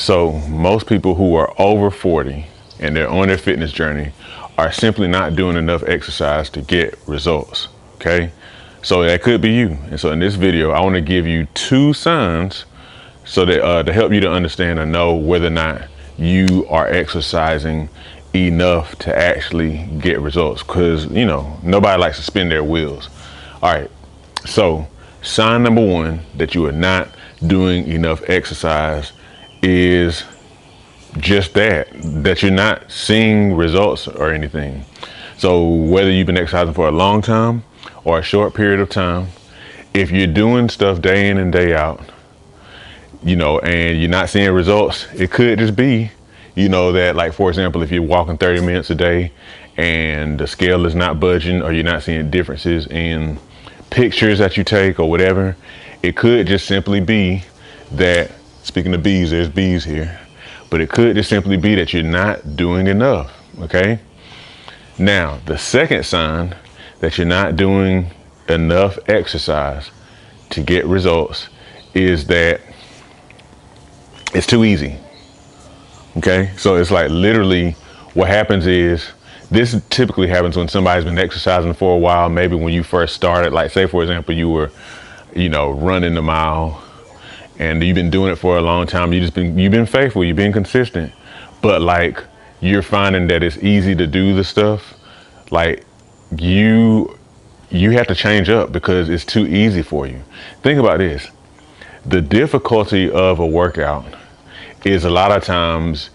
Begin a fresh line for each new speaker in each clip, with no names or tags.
So most people who are over 40 and they're on their fitness journey are simply not doing enough exercise to get results, okay? So that could be you. And so in this video, I want to give you 2 signs so that to help you to understand and know whether or not you are exercising enough to actually get results, because you know nobody likes to spin their wheels. All right, so sign number 1 that you are not doing enough exercise is just that you're not seeing results or anything. So whether you've been exercising for a long time or a short period of time, if you're doing stuff day in and day out, you know, and you're not seeing results, it could just be, you know, that, like, for example, if you're walking 30 minutes a day and the scale is not budging, or you're not seeing differences in pictures that you take or whatever, it could just simply be that, speaking of bees, there's bees here, but it could just simply be that you're not doing enough, okay? Now, the second sign that you're not doing enough exercise to get results is that it's too easy. Okay, so it's like literally what happens is, this typically happens when somebody's been exercising for a while. Maybe when you first started, like say for example, you were, you know, running a mile and you've been doing it for a long time. You've been faithful, you've been consistent, but like you're finding that it's easy to do the stuff. Like you have to change up because it's too easy for you. Think about this. The difficulty of a workout is a lot of times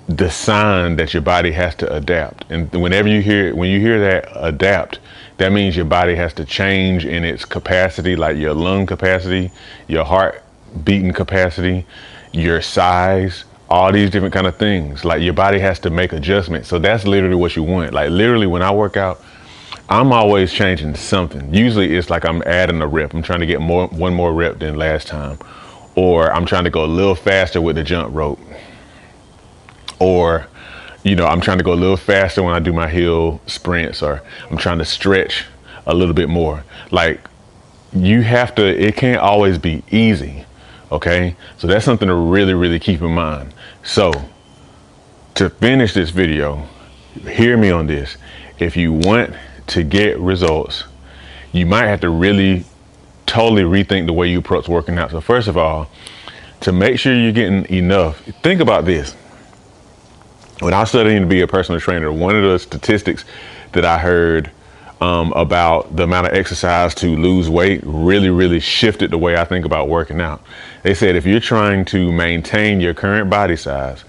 the sign that your body has to adapt. And whenever you hear that adapt, that means your body has to change in its capacity, like your lung capacity, your heart beating capacity, your size, all these different kind of things. Like your body has to make adjustments. So that's literally what you want. Like literally when I work out, I'm always changing something. Usually it's like I'm adding a rep. I'm trying to get one more rep than last time. Or I'm trying to go a little faster with the jump rope. Or, you know, I'm trying to go a little faster when I do my hill sprints, or I'm trying to stretch a little bit more. Like you have to, it can't always be easy, okay? So that's something to really, really keep in mind. So to finish this video, hear me on this. If you want to get results, you might have to really totally rethink the way you approach working out. So first of all, to make sure you're getting enough, think about this. When I was studying to be a personal trainer, one of the statistics that I heard about the amount of exercise to lose weight really shifted the way I think about working out. They said if you're trying to maintain your current body size,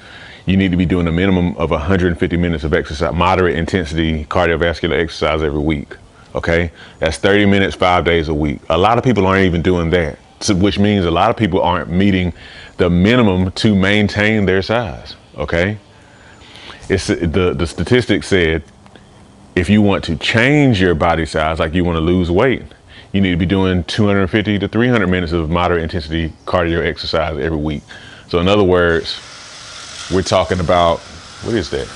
you need to be doing a minimum of 150 minutes of exercise, moderate intensity cardiovascular exercise every week. Okay, that's 30 minutes, 5 days a week. A lot of people aren't even doing that, which means a lot of people aren't meeting the minimum to maintain their size. Okay, it's the statistics said if you want to change your body size, like you want to lose weight, you need to be doing 250 to 300 minutes of moderate intensity cardio exercise every week. So in other words, we're talking about, what is that?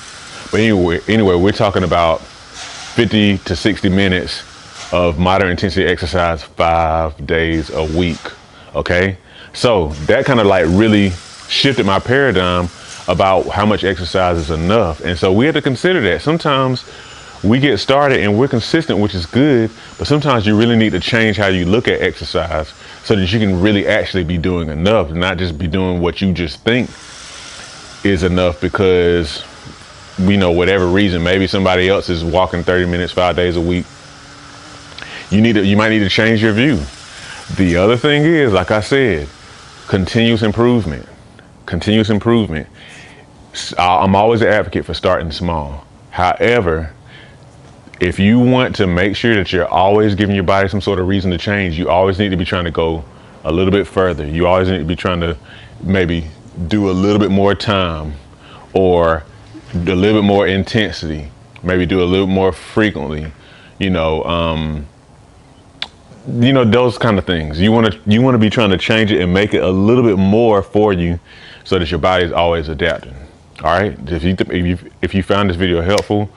But anyway, we're talking about 50 to 60 minutes of moderate intensity exercise 5 days a week, okay? So that kind of like really shifted my paradigm about how much exercise is enough. And so we have to consider that. Sometimes we get started and we're consistent, which is good, but sometimes you really need to change how you look at exercise so that you can really actually be doing enough, not just be doing what you just think is enough because, you know, whatever reason, maybe somebody else is walking 30 minutes 5 days a week. You might need to change your view. The other thing is, like I said, continuous improvement. I'm always an advocate for starting small. However, if you want to make sure that you're always giving your body some sort of reason to change, you always need to be trying to go a little bit further. You always need to be trying to maybe do a little bit more time, or a little bit more intensity, maybe do a little more frequently, you know, those kind of things. You want to be trying to change it and make it a little bit more for you so that your body is always adapting. All right, if you found this video helpful,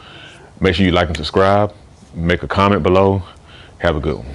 make sure you like and subscribe, make a comment below. Have a good one.